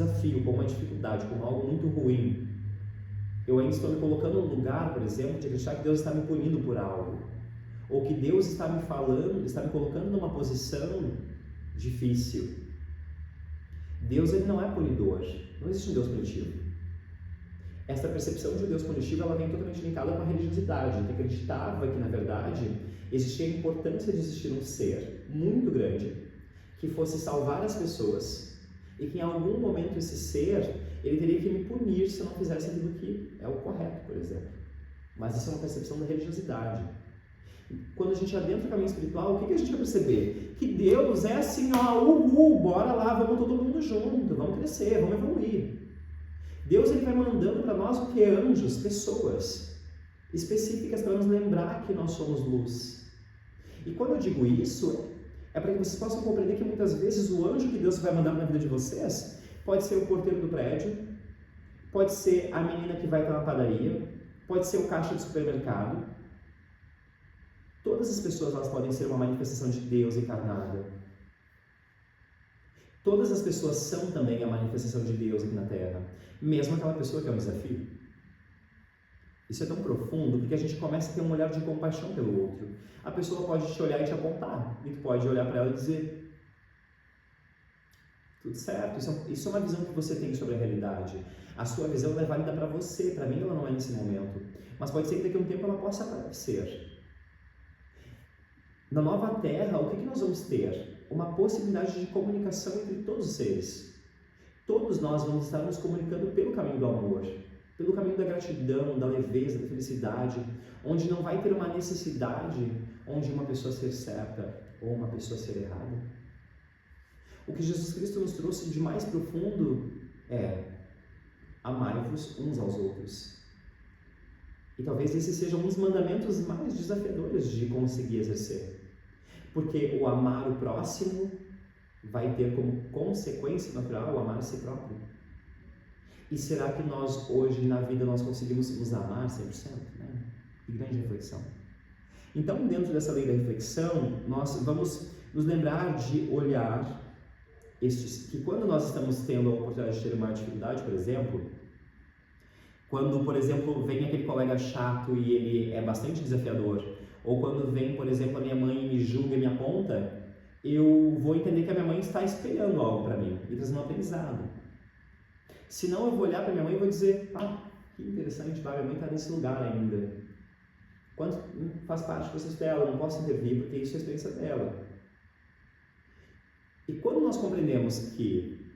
desafio, como uma dificuldade, como algo muito ruim, eu ainda estou me colocando no lugar, por exemplo, de acreditar que Deus está me punindo por algo, ou que Deus está me falando, está me colocando numa posição difícil. Deus, ele não é punidor, não existe um Deus punitivo. Essa percepção de um Deus punitivo, ela vem totalmente linkada com a religiosidade, que acreditava que, na verdade, existia a importância de existir um ser muito grande que fosse salvar as pessoas e que em algum momento esse ser, ele teria que me punir se eu não fizesse aquilo que é o correto, por exemplo. Mas isso é uma percepção da religiosidade. Quando a gente adentra o caminho espiritual, o que a gente vai perceber? Que Deus é assim, ó, bora lá, vamos todo mundo junto, vamos crescer, vamos evoluir. Deus, ele vai mandando para nós o que? Anjos, pessoas específicas para nos lembrar que nós somos luz. E quando eu digo isso, é para que vocês possam compreender que muitas vezes o anjo que Deus vai mandar na vida de vocês pode ser o porteiro do prédio, pode ser a menina que vai estar na padaria, pode ser o caixa de supermercado. Todas as pessoas, elas podem ser uma manifestação de Deus encarnada. Todas as pessoas são também a manifestação de Deus aqui na Terra, mesmo aquela pessoa que é um desafio. Isso é tão profundo porque a gente começa a ter um olhar de compaixão pelo outro. A pessoa pode te olhar e te apontar, e tu pode olhar para ela e dizer: tudo certo, isso é uma visão que você tem sobre a realidade. A sua visão é válida para você, para mim ela não é nesse momento. Mas pode ser que daqui a um tempo ela possa aparecer. Na nova Terra, o que nós vamos ter? Uma possibilidade de comunicação entre todos os seres. Todos nós vamos estar nos comunicando pelo caminho do amor, pelo caminho da gratidão, da leveza, da felicidade, onde não vai ter uma necessidade onde uma pessoa ser certa ou uma pessoa ser errada. O que Jesus Cristo nos trouxe de mais profundo é: amai-vos uns aos outros. E talvez esse seja um dos mandamentos mais desafiadores de conseguir exercer. Porque o amar o próximo vai ter como consequência natural o amar a si próprio. E será que nós hoje na vida nós conseguimos nos amar 100%? Né? Que grande reflexão. Então, dentro dessa lei da reflexão, nós vamos nos lembrar de olhar que quando nós estamos tendo a oportunidade de ter uma dificuldade, por exemplo, quando, por exemplo, vem aquele colega chato e ele é bastante desafiador, ou quando vem, por exemplo, a minha mãe e me julga e me aponta, eu vou entender que a minha mãe está espelhando algo para mim e trazendo um aprendizado. Senão eu vou olhar para minha mãe e vou dizer: que interessante, minha mãe está nesse lugar ainda. Quanto faz parte do processo dela, eu não posso intervir porque isso é a experiência dela. E quando nós compreendemos que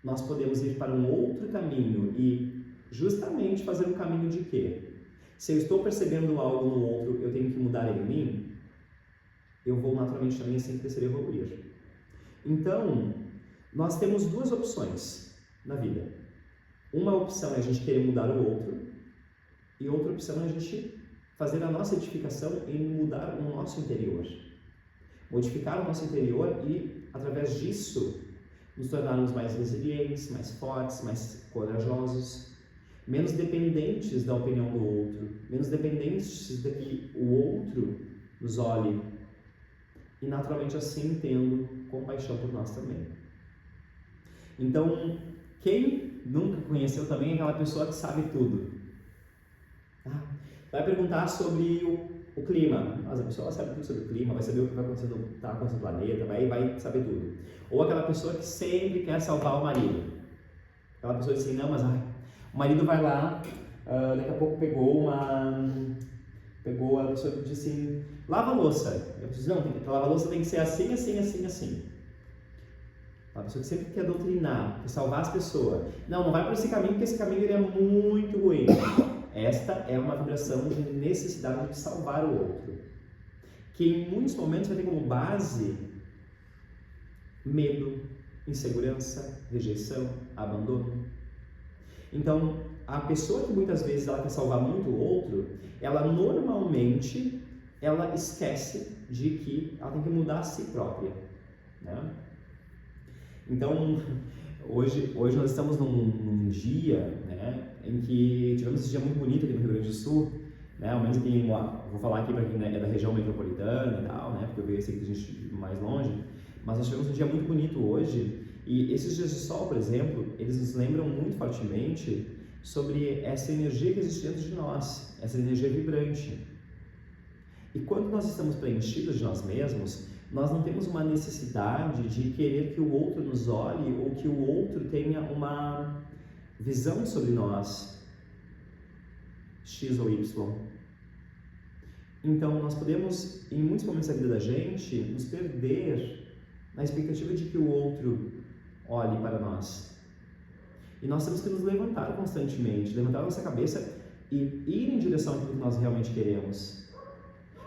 nós podemos ir para um outro caminho e justamente fazer um caminho de quê? Se eu estou percebendo algo no outro, eu tenho que mudar ele em mim, eu vou naturalmente também assim crescer e evoluir. Então, nós temos duas opções na vida. Uma opção é a gente querer mudar o outro, e outra opção é a gente fazer a nossa edificação em mudar o nosso interior. Modificar o nosso interior e, através disso, nos tornarmos mais resilientes, mais fortes, mais corajosos, menos dependentes da opinião do outro, menos dependentes de que o outro nos olhe e naturalmente assim tendo compaixão por nós também. Então, quem nunca conheceu também aquela pessoa que sabe tudo? Vai perguntar sobre o clima. Mas a pessoa sabe tudo sobre o clima, vai saber o que vai acontecer no planeta, vai saber tudo. Ou aquela pessoa que sempre quer salvar o marido. Aquela pessoa diz assim: não, mas o marido vai lá, daqui a pouco pegou a pessoa que disse assim: lava a louça. Eu disse: não, lavar a louça tem que ser assim, assim, assim, assim. A pessoa que sempre quer doutrinar, quer salvar as pessoas. Não vai por esse caminho, porque esse caminho ele é muito ruim. Esta é uma vibração de necessidade de salvar o outro, que em muitos momentos vai ter como base medo, insegurança, rejeição, abandono. Então, a pessoa que muitas vezes ela quer salvar muito o outro, ela normalmente esquece de que ela tem que mudar a si própria, né? Então, hoje nós estamos num dia, né, em que tivemos esse dia muito bonito aqui no Rio Grande do Sul, né, ao menos aqui, vou falar aqui para quem é da região metropolitana e tal, né, porque eu vejo esse aqui de gente mais longe, mas nós tivemos um dia muito bonito hoje E esses dias de sol, por exemplo, eles nos lembram muito fortemente sobre essa energia que existe dentro de nós, essa energia vibrante. E quando nós estamos preenchidos de nós mesmos, nós não temos uma necessidade de querer que o outro nos olhe ou que o outro tenha uma visão sobre nós, X ou Y. Então, nós podemos, em muitos momentos da vida da gente, nos perder na expectativa de que o outro olhe para nós. E nós temos que nos levantar constantemente, levantar a nossa cabeça e ir em direção àquilo que nós realmente queremos.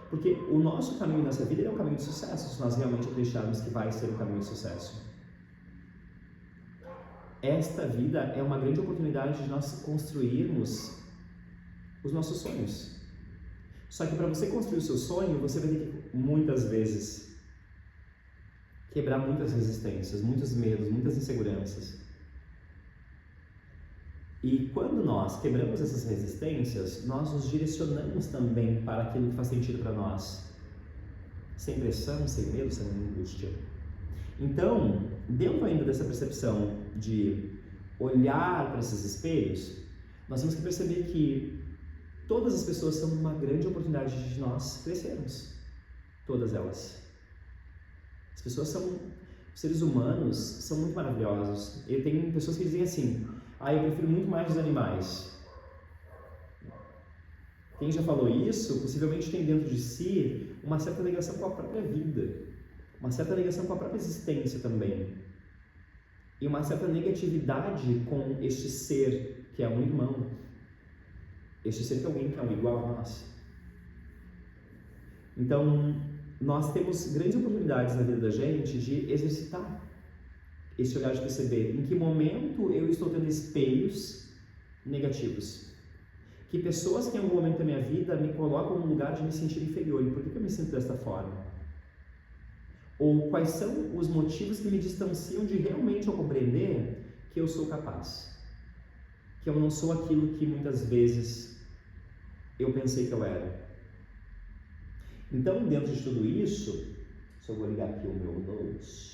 Porque o nosso caminho nessa vida é um caminho de sucesso, se nós realmente acreditarmos que vai ser um caminho de sucesso. Esta vida é uma grande oportunidade de nós construirmos os nossos sonhos. Só que para você construir o seu sonho, você vai ter que, muitas vezes, quebrar muitas resistências, muitos medos, muitas inseguranças. E quando nós quebramos essas resistências, nós nos direcionamos também para aquilo que faz sentido para nós. Sem pressão, sem medo, sem angústia. Então, dentro ainda dessa percepção de olhar para esses espelhos, nós temos que perceber que todas as pessoas são uma grande oportunidade de nós crescermos. Todas elas. As pessoas são, os seres humanos são muito maravilhosos. Eu tenho pessoas que dizem assim, eu prefiro muito mais os animais. Quem já falou isso, possivelmente tem dentro de si uma certa ligação com a própria vida, uma certa ligação com a própria existência também, e uma certa negatividade com este ser que é um irmão, este ser que é alguém que é um igual a nós. Então, nós temos grandes oportunidades na vida da gente de exercitar esse olhar, de perceber em que momento eu estou tendo espelhos negativos. Que pessoas que em algum momento da minha vida me colocam no lugar de me sentir inferior. E por que eu me sinto desta forma? Ou quais são os motivos que me distanciam de realmente eu compreender que eu sou capaz? Que eu não sou aquilo que muitas vezes eu pensei que eu era. Então, dentro de tudo isso, só vou ligar aqui o meu notes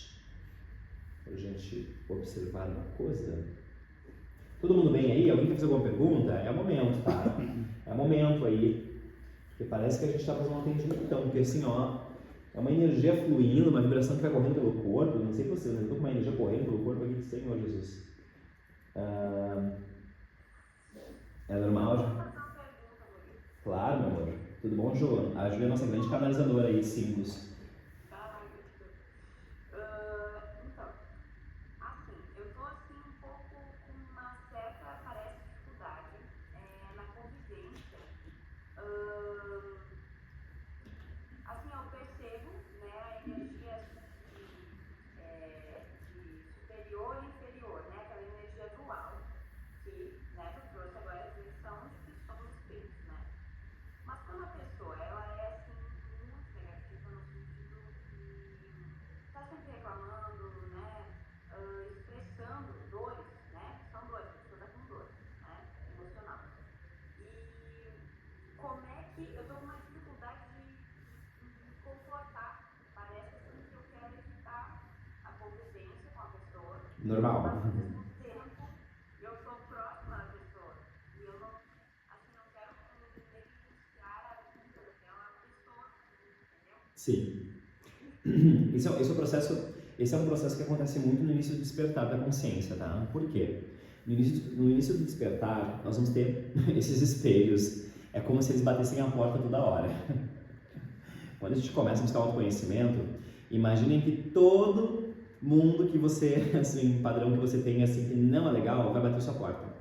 para a gente observar uma coisa. Todo mundo bem aí? Alguém quer fazer alguma pergunta? É o momento, tá? É o momento aí. Porque parece que a gente está fazendo um atendimento, então, porque assim, é uma energia fluindo, uma vibração que vai correndo pelo corpo. Não sei vocês, mas eu estou com uma energia correndo pelo corpo aqui, Senhor Jesus. É normal? Claro, meu amor. Tudo bom, Jô? A Ju é a nossa grande canalizadora aí, símbolos. Normal. Eu sou próxima da pessoa e eu não quero negligenciar a vida daquela pessoa, entendeu? Sim. Esse é um processo que acontece muito no início do despertar da consciência, tá? Por quê? No início do despertar, nós vamos ter esses espelhos. É como se eles batessem a porta toda hora. Quando a gente começa a buscar o autoconhecimento, imaginem que todo mundo que você, assim, padrão que você tem, assim, que não é legal, vai bater sua porta.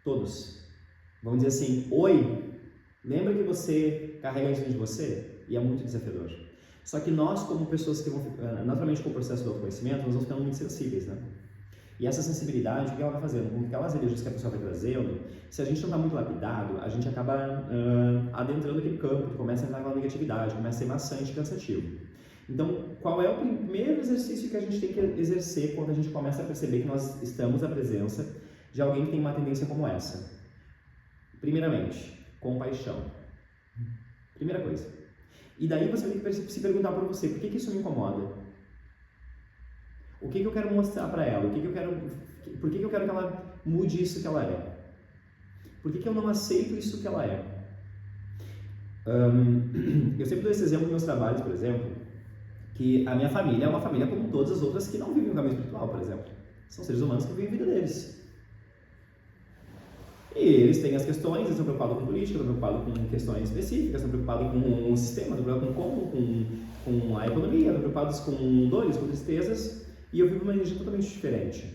Todos. Vão dizer assim, oi, lembra que você carrega isso dentro de você? E é muito desafiador. Só que nós, como pessoas que vão, naturalmente com o processo do autoconhecimento, nós vamos ficando muito sensíveis, né? E essa sensibilidade, o que ela vai fazendo? Com aquelas energias que a pessoa vai trazendo, se a gente não está muito lapidado, a gente acaba adentrando aquele campo, que começa a entrar naquela negatividade, começa a ser maçante e cansativo. Então, qual é o primeiro exercício que a gente tem que exercer quando a gente começa a perceber que nós estamos na presença de alguém que tem uma tendência como essa? Primeiramente, compaixão. Primeira coisa. E daí você tem que se perguntar para você, por que isso me incomoda? O que eu quero mostrar para ela? Por que eu quero que ela mude isso que ela é? Por que eu não aceito isso que ela é? Eu sempre dou esse exemplo nos meus trabalhos, por exemplo, que a minha família é uma família como todas as outras que não vivem o caminho espiritual, por exemplo. São seres humanos que vivem a vida deles. E eles têm as questões, eles estão preocupados com política, estão preocupados com questões específicas, estão preocupados com o sistema, estão preocupados com a economia, estão preocupados com dores, com tristezas, e eu vivo uma energia totalmente diferente.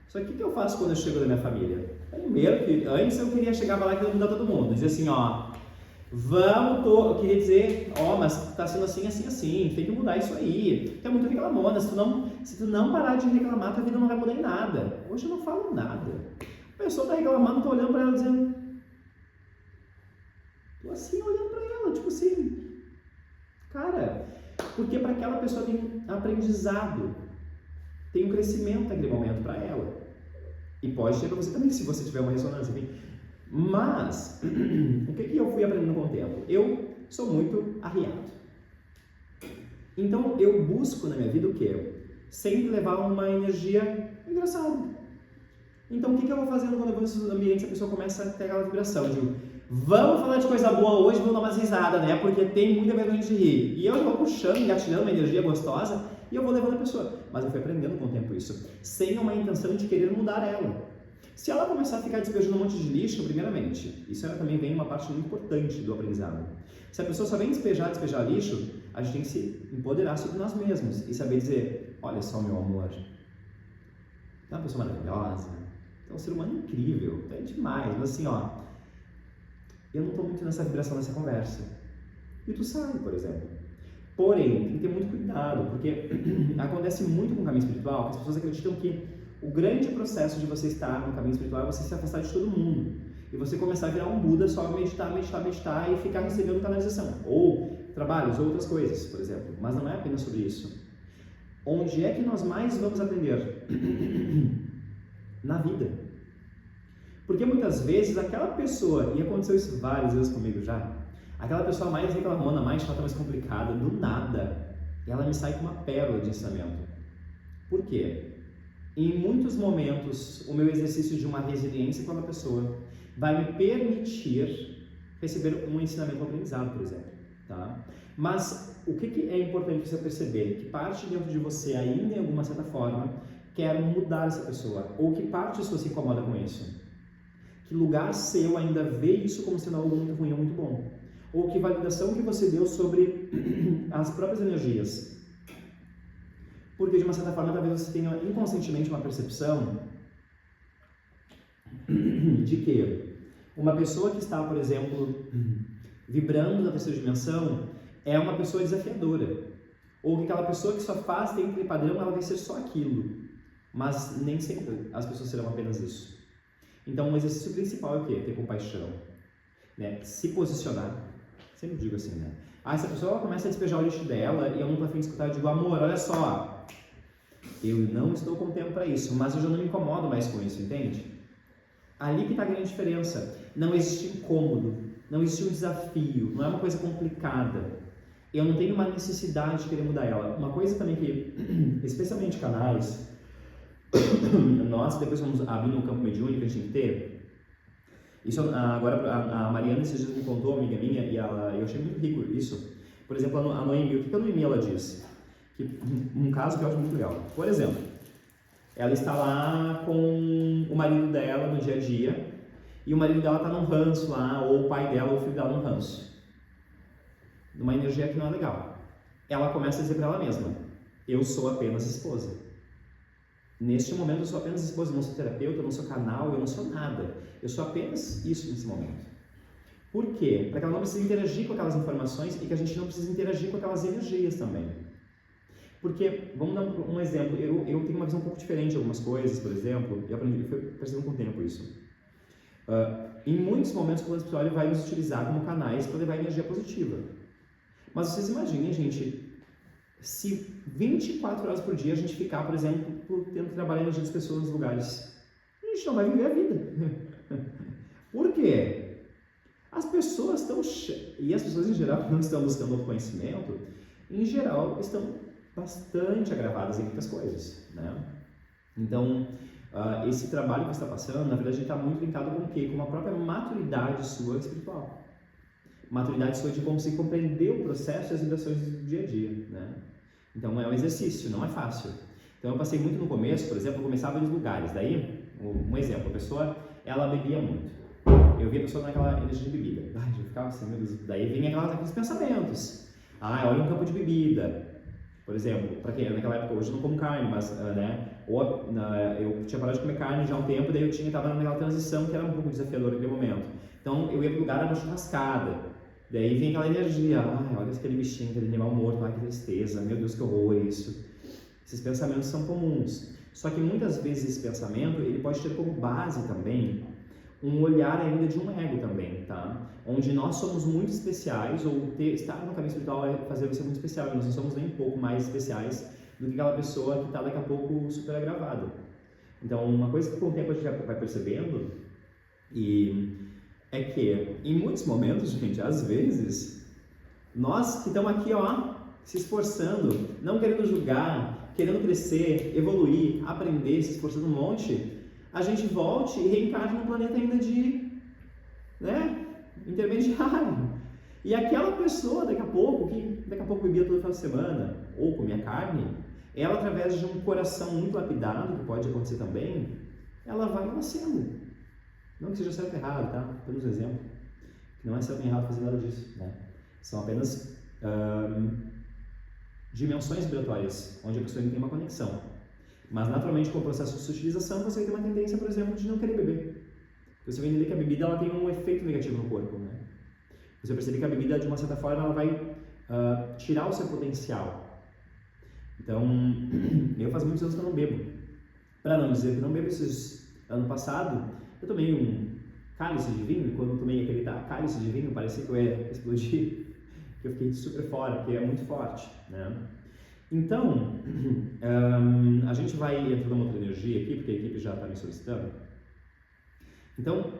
Só que o que eu faço quando eu chego da minha família? Primeiro, antes eu queria chegar lá e queria mudar todo mundo, dizer assim, ó, eu queria dizer, ó, mas tá sendo assim, assim, assim, tem que mudar isso aí, tu é muito reclamona, se tu não parar de reclamar, tua vida não vai mudar em nada. Hoje eu não falo nada. A pessoa tá reclamando, tô olhando pra ela dizendo, tô assim olhando pra ela, tipo assim, cara, porque para aquela pessoa tem aprendizado, tem um crescimento naquele momento para ela, e pode ter para você também, se você tiver uma ressonância, enfim. Mas, o que eu fui aprendendo com o tempo? Eu sou muito arriado, então eu busco na minha vida o quê? Sempre levar uma energia engraçada. Então, o que eu vou fazendo quando eu vou nesses ambientes, a pessoa começa a ter aquela vibração de vamos falar de coisa boa hoje, vamos dar umas risadas, né? Porque tem muita vergonha de rir. E eu vou puxando, engatilhando uma energia gostosa e eu vou levando a pessoa. Mas eu fui aprendendo com o tempo isso, sem uma intenção de querer mudar ela. Se ela começar a ficar despejando um monte de lixo, primeiramente, isso também vem uma parte muito importante do aprendizado. Se a pessoa só vem despejar lixo, a gente tem que se empoderar sobre nós mesmos e saber dizer, olha só, meu amor, é uma pessoa maravilhosa, é um ser humano incrível, é demais, mas assim, ó, eu não estou muito nessa vibração, nessa conversa. E tu sabe, por exemplo. Porém, tem que ter muito cuidado, porque acontece muito com o caminho espiritual, que as pessoas acreditam que o grande processo de você estar no caminho espiritual é você se afastar de todo mundo. E você começar a virar um Buda, só meditar e ficar recebendo canalização. Ou trabalhos, ou outras coisas, por exemplo. Mas não é apenas sobre isso. Onde é que nós mais vamos aprender? Na vida. Porque muitas vezes aquela pessoa, e aconteceu isso várias vezes comigo já, aquela pessoa mais reclamona, mais chata, mais complicada, do nada, ela me sai com uma pérola de ensinamento. Por quê? Em muitos momentos, o meu exercício de uma resiliência com a pessoa vai me permitir receber um ensinamento, um aprendizado, por exemplo. Tá? Mas o que é importante você perceber? Que parte dentro de você ainda, de alguma certa forma, quer mudar essa pessoa, ou que parte sua se incomoda com isso? Que lugar seu ainda vê isso como sendo algo muito ruim ou muito bom? Ou que validação que você deu sobre as próprias energias? Porque de uma certa forma talvez você tenha inconscientemente uma percepção de que uma pessoa que está, por exemplo, vibrando na terceira dimensão é uma pessoa desafiadora. Ou que aquela pessoa que só faz tem aquele padrão, ela vai ser só aquilo. Mas nem sempre as pessoas serão apenas isso. Então, o exercício principal é o quê? Ter compaixão, né? Se posicionar. Sempre digo assim, né? Essa pessoa ela começa a despejar o lixo dela e eu não estou afim de escutar, eu digo, amor, olha só, eu não estou com tempo para isso, mas eu já não me incomodo mais com isso, entende? Ali que está a grande diferença. Não existe incômodo, não existe um desafio, não é uma coisa complicada. Eu não tenho uma necessidade de querer mudar ela. Uma coisa também que, especialmente canais, nós depois vamos abrir um campo mediúnico, a gente tem que ter. Isso agora a Mariana esses dias me contou, amiga minha, e eu achei muito rico isso. Por exemplo, a Noemi, o que a Noemi ela diz? Que, um caso que eu acho muito legal. Por exemplo, ela está lá com o marido dela no dia a dia, e o marido dela está num ranço lá, ou o pai dela ou o filho dela num ranço. Numa energia que não é legal. Ela começa a dizer para ela mesma, eu sou apenas esposa. Neste momento eu sou apenas esposa, eu não sou terapeuta, eu não sou canal, eu não sou nada. Eu sou apenas isso nesse momento. Por quê? Para que ela não precise interagir com aquelas informações e que a gente não precise interagir com aquelas energias também. Porque, vamos dar um exemplo, eu tenho uma visão um pouco diferente de algumas coisas, por exemplo, eu aprendi, fui percebendo com o tempo isso. Em muitos momentos o plano espiritual vai nos utilizar como canais para levar energia positiva. Mas vocês imaginem, gente, se 24 horas por dia a gente ficar, por exemplo, tendo que trabalhar a energia das pessoas nos lugares, a gente não vai viver a vida. Por quê? As pessoas estão, e as pessoas em geral que não estão buscando autoconhecimento, em geral estão bastante agravadas em muitas coisas, né? Então, esse trabalho que você está passando, na verdade, está muito linkado com o quê? Com a própria maturidade sua espiritual. Maturidade sua de conseguir compreender o processo e as vibrações do dia a dia, né? Então, é um exercício, não é fácil. Então, eu passei muito no começo, por exemplo, eu começava nos lugares. Daí, um exemplo, a pessoa, ela bebia muito. Eu via a pessoa naquela energia de bebida. Eu ficava assim, meu Deus. Daí vinha aqueles pensamentos. Olha um campo de bebida. Por exemplo, para quem naquela época, hoje eu não como carne, mas, né, eu tinha parado de comer carne já há um tempo, daí eu estava naquela transição que era um pouco desafiadora naquele momento. Então, eu ia para o lugar, era uma churrascada. Daí vinha aquela energia, olha aquele bichinho, aquele animal morto, que tristeza, meu Deus, que horror isso. Esses pensamentos são comuns. Só que muitas vezes esse pensamento, ele pode ter como base também um olhar ainda de um ego também, tá? Onde nós somos muito especiais, ou estar no caminho espiritual é fazer você muito especial, e nós não somos nem um pouco mais especiais do que aquela pessoa que está daqui a pouco super agravada. Então, uma coisa que com o tempo a gente vai percebendo, é que em muitos momentos, gente, às vezes, nós que estamos aqui, se esforçando, não querendo julgar, querendo crescer, evoluir, aprender, se esforçando um monte, a gente volte e reencarne num planeta ainda de, intermediário. E aquela pessoa, daqui a pouco bebia todo final de semana, ou comia carne, ela, através de um coração muito lapidado, que pode acontecer também, ela vai nascendo. Não que seja certo ou errado, tá? Temos um exemplo. Que não é certo nem errado fazer nada disso, né? São apenas dimensões vibratórias, onde a pessoa ainda tem uma conexão. Mas, naturalmente, com o processo de sutilização, você vai ter uma tendência, por exemplo, de não querer beber. Você vai entender que a bebida ela tem um efeito negativo no corpo, né? Você vai perceber que a bebida, de uma certa forma, ela vai tirar o seu potencial. Então, eu faz muitos anos que eu não bebo. Para não dizer que não bebo, ano passado, eu tomei um cálice de vinho, e quando eu tomei aquele cálice de vinho, parecia que eu ia explodir, que eu fiquei super fora, porque é muito forte, né? Então, a gente vai entrando numa outra energia aqui, porque a equipe já está me solicitando. Então,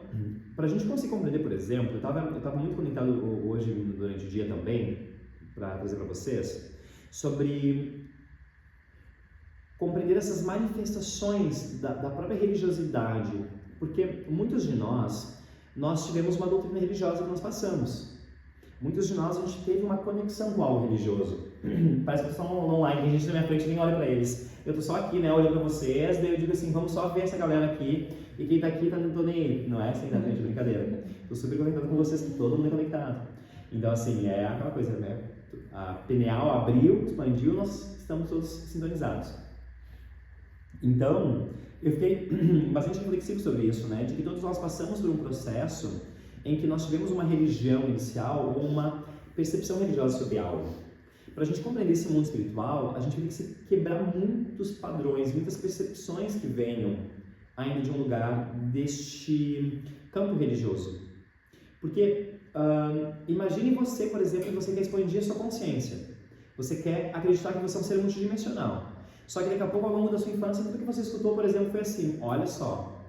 para a gente conseguir compreender, por exemplo, eu estava muito conectado hoje, durante o dia também, para trazer para vocês, sobre compreender essas manifestações da própria religiosidade, porque muitos de nós tivemos uma doutrina religiosa que nós passamos. Muitos de nós, a gente teve uma conexão com algo religioso. Parece que estão online, tem gente na minha frente, nem olha para eles. Eu tô só aqui, né, olhando para vocês, daí eu digo assim, vamos só ver essa galera aqui, e quem tá aqui, não tô nem aí. Não é assim, tá, gente? Brincadeira. Tô super conectado com vocês, que todo mundo é conectado. Então, assim, é aquela coisa, né? A pineal abriu, expandiu, nós estamos todos sintonizados. Então, eu fiquei bastante reflexivo sobre isso, né? De que todos nós passamos por um processo em que nós tivemos uma religião inicial ou uma percepção religiosa sobre algo. Para a gente compreender esse mundo espiritual, a gente tem que quebrar muitos padrões, muitas percepções que venham ainda de um lugar deste campo religioso. Porque imagine você, por exemplo, que você quer expandir a sua consciência. Você quer acreditar que você é um ser multidimensional. Só que daqui a pouco, ao longo da sua infância, tudo que você escutou, por exemplo, foi assim: olha só,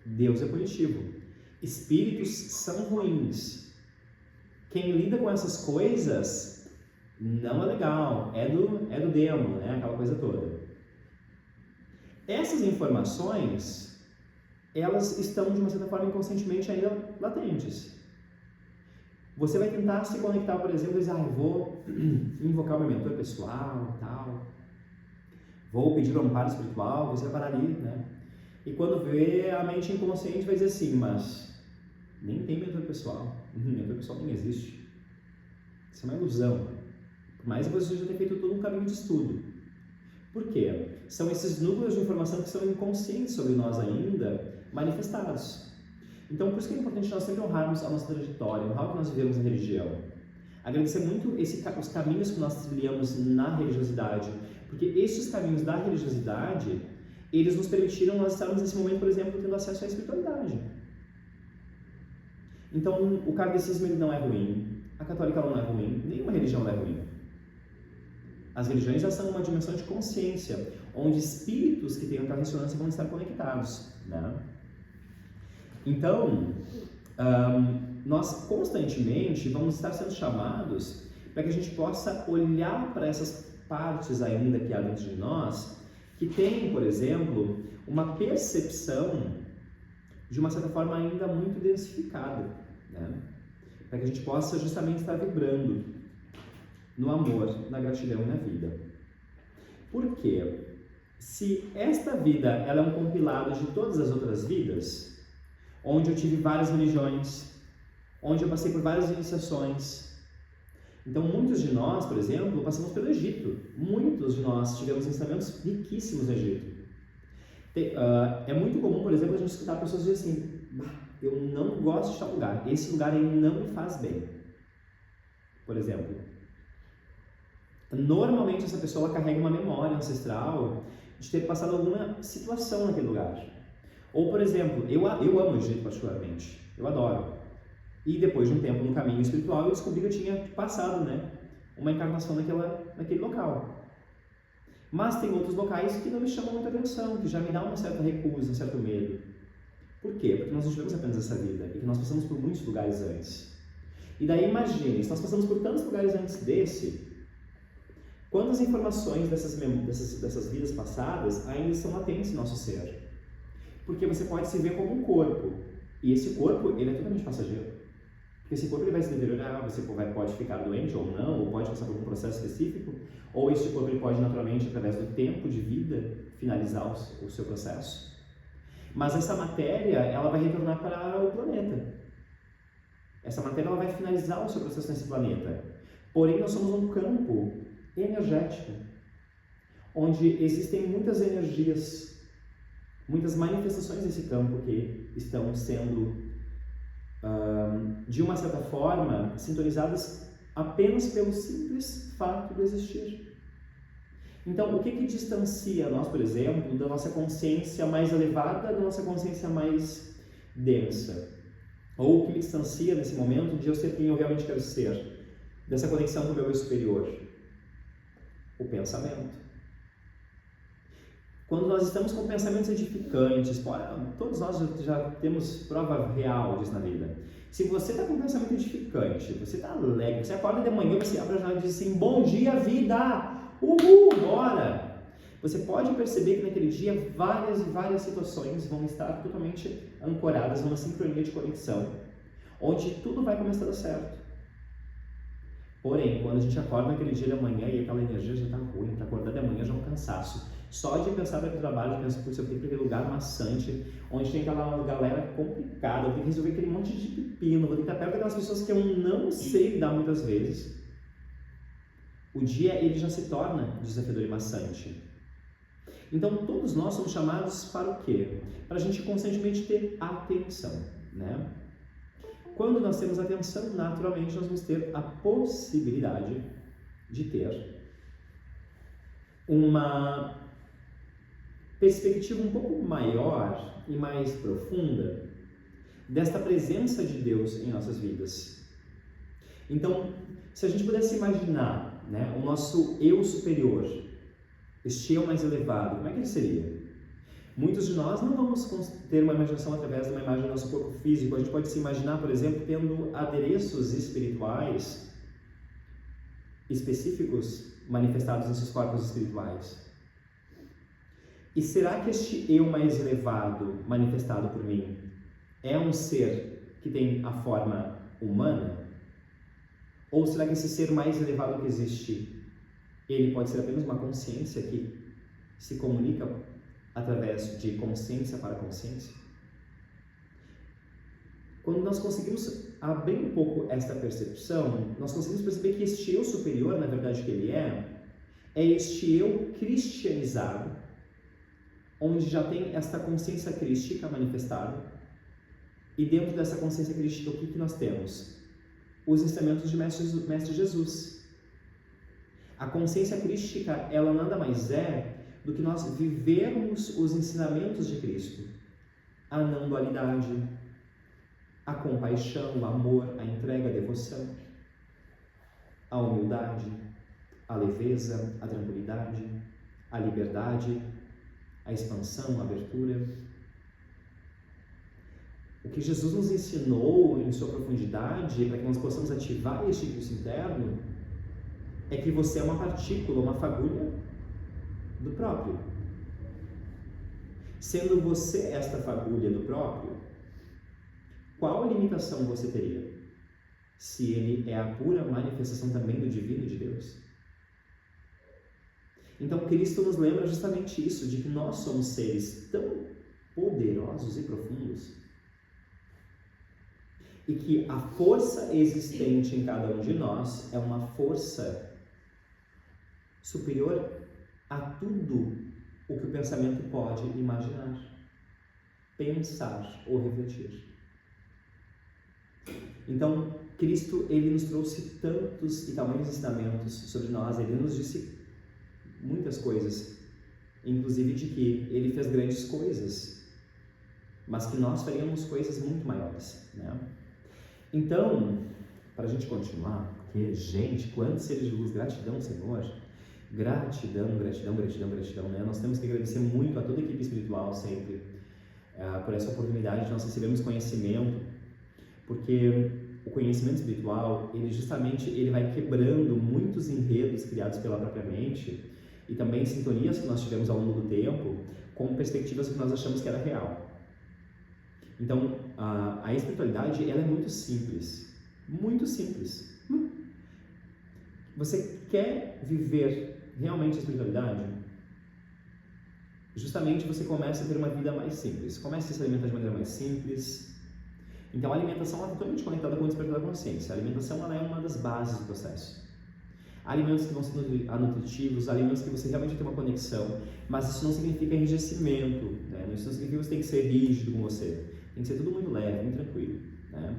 Deus é punitivo. Espíritos são ruins. Quem lida com essas coisas não é legal, é do demo, né? Aquela coisa toda. Essas informações, elas estão, de uma certa forma, inconscientemente ainda latentes. Você vai tentar se conectar, por exemplo, e dizer, eu vou invocar o meu mentor pessoal, tal. Vou pedir um amparo espiritual, você vai parar ali, né? E quando vê, a mente inconsciente vai dizer assim, mas nem tem mentor pessoal. Mentor pessoal nem existe. Isso é uma ilusão. Por mais que você já tenha feito todo um caminho de estudo. Por quê? São esses núcleos de informação que são inconscientes sobre nós ainda, manifestados. Então, por isso que é importante nós sempre honrarmos a nossa trajetória, honrar o que nós vivemos na religião. Agradecer muito os caminhos que nós trilhamos na religiosidade, porque esses caminhos da religiosidade, eles nos permitiram nós estarmos nesse momento, por exemplo, tendo acesso à espiritualidade. Então, o kardecismo ele não é ruim, a católica não é ruim, nenhuma religião é ruim. As religiões elas são uma dimensão de consciência, onde espíritos que têm aquela ressonância vão estar conectados, né? Então, nós constantemente vamos estar sendo chamados para que a gente possa olhar para partes ainda que há dentro de nós que têm, por exemplo, uma percepção de uma certa forma ainda muito densificada, né? Para que a gente possa justamente estar vibrando no amor, na gratidão e na vida. Por quê? Se esta vida ela é um compilado de todas as outras vidas, onde eu tive várias religiões, onde eu passei por várias iniciações. Então, muitos de nós, por exemplo, passamos pelo Egito. Muitos de nós tivemos ensinamentos riquíssimos no Egito. É muito comum, por exemplo, a gente escutar pessoas dizerem assim: eu não gosto de tal lugar, esse lugar aí não me faz bem. Por exemplo, normalmente essa pessoa carrega uma memória ancestral de ter passado alguma situação naquele lugar. Ou, por exemplo, eu amo o Egito particularmente, eu adoro. E depois de um tempo no caminho espiritual, eu descobri que eu tinha passado, né, uma encarnação naquele local. Mas tem outros locais que não me chamam muita atenção, que já me dá uma certa recusa, um certo medo. Por quê? Porque nós não tivemos apenas essa vida, e que nós passamos por muitos lugares antes. E daí imagine, se nós passamos por tantos lugares antes desse, quantas informações dessas vidas passadas ainda estão latentes no nosso ser? Porque você pode se ver como um corpo, e esse corpo ele é totalmente passageiro. Porque esse corpo ele vai se deteriorar, você pode ficar doente ou não, ou pode passar por um processo específico, ou esse corpo ele pode naturalmente, através do tempo de vida, finalizar o seu processo. Mas essa matéria, ela vai retornar para o planeta. Essa matéria ela vai finalizar o seu processo nesse planeta. Porém, nós somos um campo energético, onde existem muitas energias, muitas manifestações desse campo que estão sendo, de uma certa forma, sintonizadas apenas pelo simples fato de existir. Então, o que distancia nós, por exemplo, da nossa consciência mais elevada, da nossa consciência mais densa? Ou o que me distancia nesse momento de eu ser quem eu realmente quero ser? Dessa conexão com o meu eu superior? O pensamento. Quando nós estamos com pensamentos edificantes, todos nós já temos prova real disso na vida. Se você está com um pensamento edificante, você está alegre, você acorda de manhã, você abre a janela e diz assim: bom dia, vida! Uhul, bora! Você pode perceber que naquele dia várias e várias situações vão estar totalmente ancoradas numa sincronia de conexão, onde tudo vai começar a dar certo. Porém, quando a gente acorda naquele dia da manhã e aquela energia já está ruim, para acordar de manhã já é um cansaço. Só de pensar no trabalho, de pensar, eu tenho aquele lugar maçante, onde tem aquela galera complicada, eu tenho que resolver aquele monte de pepino, vou ter que estar perto daquelas pessoas que eu não sei lidar muitas vezes. O dia ele já se torna desafiador e maçante. Então, todos nós somos chamados para o quê? Para a gente constantemente ter atenção, né? Quando nós temos atenção, naturalmente nós vamos ter a possibilidade de ter uma perspectiva um pouco maior e mais profunda desta presença de Deus em nossas vidas. Então, se a gente pudesse imaginar, né, o nosso eu superior, este eu mais elevado, como é que ele seria? Muitos de nós não vamos ter uma imaginação através de uma imagem do nosso corpo físico. A gente pode se imaginar, por exemplo, tendo adereços espirituais específicos manifestados nesses corpos espirituais. E será que este eu mais elevado manifestado por mim é um ser que tem a forma humana? Ou será que esse ser mais elevado que existe, ele pode ser apenas uma consciência que se comunica através de consciência para consciência? Quando nós conseguimos abrir um pouco esta percepção, nós conseguimos perceber que este eu superior, na verdade, que ele é este eu cristianizado, onde já tem esta consciência crística manifestada, e dentro dessa consciência crística, o que nós temos? Os ensinamentos de Mestre Jesus. A consciência crística, ela nada mais é do que nós vivermos os ensinamentos de Cristo. A não dualidade, a compaixão, o amor, a entrega, a devoção, a humildade, a leveza, a tranquilidade, a liberdade, a expansão, a abertura. O que Jesus nos ensinou em sua profundidade, para que nós possamos ativar este curso interno, é que você é uma partícula, uma fagulha do próprio. Sendo você esta fagulha do próprio, qual limitação você teria? Se ele é a pura manifestação também do divino de Deus. Então Cristo nos lembra justamente isso, de que nós somos seres tão poderosos e profundos, e que a força existente em cada um de nós é uma força superior a tudo o que o pensamento pode imaginar, pensar ou refletir. Então, Cristo, ele nos trouxe tantos e tamanhos ensinamentos sobre nós, ele nos disse muitas coisas, inclusive de que ele fez grandes coisas, mas que nós faríamos coisas muito maiores, né? Então, para a gente continuar, porque, gente, quantos seres de luz, gratidão, Senhor, gratidão, gratidão, gratidão, gratidão, né? Nós temos que agradecer muito a toda a equipe espiritual sempre por essa oportunidade de nós recebermos conhecimento, porque o conhecimento espiritual, ele vai quebrando muitos enredos criados pela própria mente e também sintonias que nós tivemos ao longo do tempo com perspectivas que nós achamos que era real. Então, a espiritualidade, ela é muito simples, muito simples. Você quer viver realmente a espiritualidade? Justamente você começa a ter uma vida mais simples, começa a se alimentar de maneira mais simples. Então a alimentação é totalmente conectada com o despertar da consciência. A alimentação ela é uma das bases do processo. Há alimentos que vão ser nutritivos, alimentos que você realmente tem uma conexão, mas isso não significa enrijecimento, né? Isso não significa que você tem que ser rígido com você. Tem que ser tudo muito leve, muito tranquilo, né?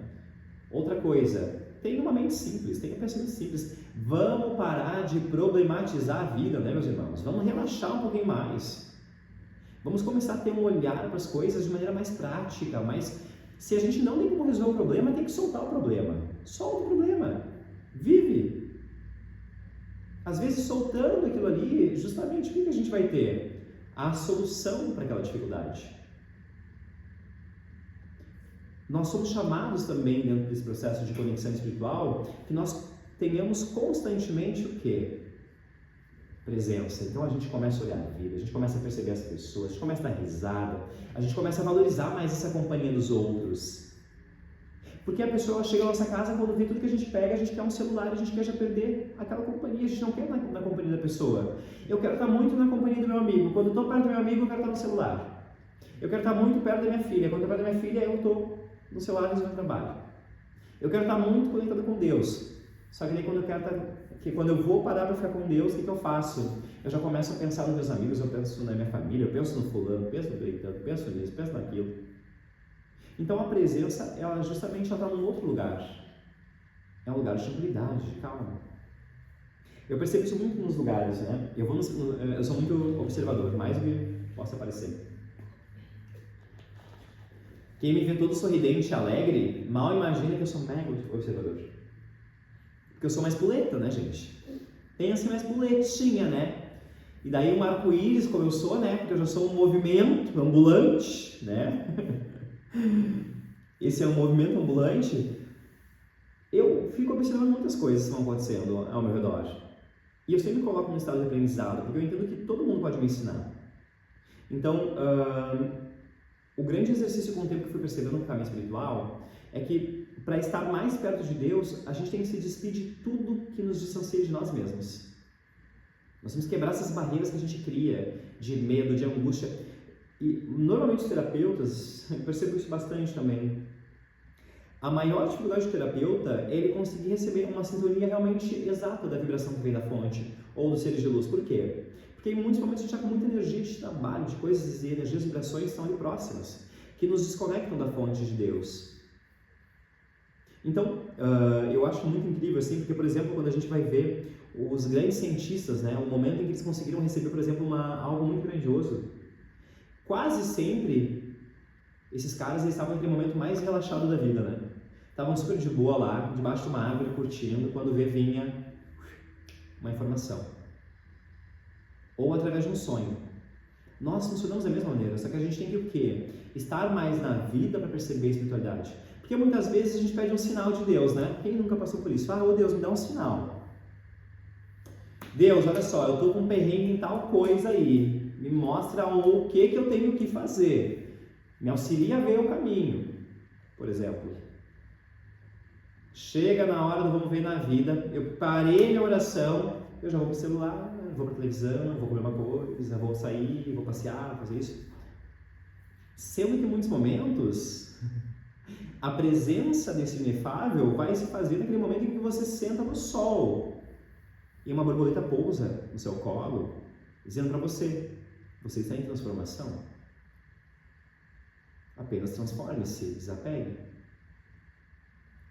Outra coisa, tenha uma mente simples, tenha pensamento simples. Vamos parar de problematizar a vida, né, meus irmãos? Vamos relaxar um pouquinho mais. Vamos começar a ter um olhar para as coisas de maneira mais prática, mas se a gente não tem como resolver o problema, tem que soltar o problema. Solta o problema. Vive. Às vezes, soltando aquilo ali, justamente o que a gente vai ter? A solução para aquela dificuldade. Nós somos chamados também, dentro desse processo de conexão espiritual, que nós tenhamos constantemente o quê? Presença. Então a gente começa a olhar a vida, a gente começa a perceber as pessoas, a gente começa a dar risada, a gente começa a valorizar mais essa companhia dos outros. Porque a pessoa chega à nossa casa, quando vê tudo que a gente pega, a gente quer um celular, a gente quer já perder aquela companhia, a gente não quer na companhia da pessoa. Eu quero estar muito na companhia do meu amigo, quando eu estou perto do meu amigo eu quero estar no celular. Eu quero estar muito perto da minha filha, quando eu estou perto da minha filha eu estou no celular resolvendo trabalho. Eu quero estar muito conectado com Deus, só que daí quando eu vou parar para ficar com Deus, o que eu faço? Eu já começo a pensar nos meus amigos, eu penso na minha família, eu penso no fulano, penso no deitando, penso nisso, penso naquilo. Então a presença, ela justamente está num outro lugar. É um lugar de tranquilidade, de calma. Eu percebo isso muito nos lugares, né? Eu sou muito observador, mais do que possa parecer. Quem me vê todo sorridente e alegre, mal imagina que eu sou mega observador. Porque eu sou mais puleta, né, gente? Pensa mais puletinha, né? E daí um arco-íris, como eu sou, né? Porque eu já sou um movimento ambulante, né? Esse é um movimento ambulante. Eu fico observando muitas coisas que estão acontecendo ao meu redor. E eu sempre me coloco num estado de aprendizado, porque eu entendo que todo mundo pode me ensinar. Então, o grande exercício com o tempo que eu fui percebendo no caminho espiritual é que para estar mais perto de Deus, a gente tem que se despedir de tudo que nos distancia de nós mesmos. Nós temos que quebrar essas barreiras que a gente cria de medo, de angústia. E normalmente os terapeutas, eu percebo isso bastante também, a maior dificuldade do terapeuta é ele conseguir receber uma sintonia realmente exata da vibração que vem da fonte ou dos seres de luz. Por quê? Porque em muitos momentos a gente está com muita energia de trabalho, de coisas e energias, vibrações que estão ali próximas, que nos desconectam da fonte de Deus. Então, eu acho muito incrível, assim, porque, por exemplo, quando a gente vai ver os grandes cientistas, né, o momento em que eles conseguiram receber, por exemplo, algo muito grandioso, quase sempre esses caras eles estavam naquele momento mais relaxado da vida, né? Estavam super de boa lá, debaixo de uma árvore, curtindo, quando vinha uma informação. Ou através de um sonho. Nós funcionamos da mesma maneira, só que a gente tem que o quê? Estar mais na vida para perceber a espiritualidade. Porque muitas vezes a gente pede um sinal de Deus, né? Quem nunca passou por isso? Ah, ô Deus, me dá um sinal. Deus, olha só, eu estou com um perrengue em tal coisa aí. Me mostra o que eu tenho que fazer. Me auxilia a ver o caminho, por exemplo. Chega na hora do vamos ver na vida, eu parei minha oração, eu já vou pro celular, vou pra televisão, vou comer uma coisa, vou sair, vou passear, fazer isso. Sendo que em muitos momentos, a presença desse inefável vai se fazer naquele momento em que você senta no sol e uma borboleta pousa no seu colo, dizendo para você, você está em transformação. Apenas transforme-se, desapegue.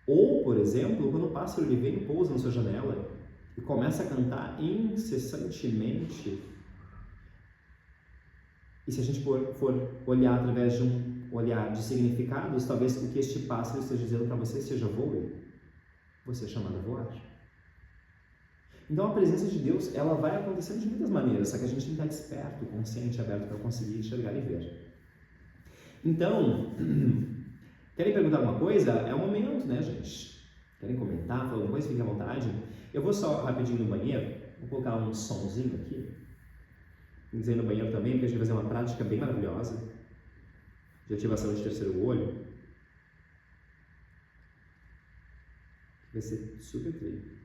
Ou, por exemplo, quando o pássaro ele vem e pousa na sua janela e começa a cantar incessantemente. E se a gente for olhar através de um olhar de significados, talvez o que este pássaro esteja dizendo para você seja voe. Você é chamado a voar. Então a presença de Deus, ela vai acontecendo de muitas maneiras, só que a gente tem que estar desperto, consciente, aberto para conseguir enxergar e ver. Então, querem perguntar alguma coisa? É o momento, né, gente? Querem comentar, falar alguma coisa? Fiquem à vontade. Eu vou só rapidinho no banheiro, vou colocar um sonzinho aqui. Dizer no banheiro também, porque a gente vai fazer uma prática bem maravilhosa de ativação de terceiro olho. Vai ser super incrível.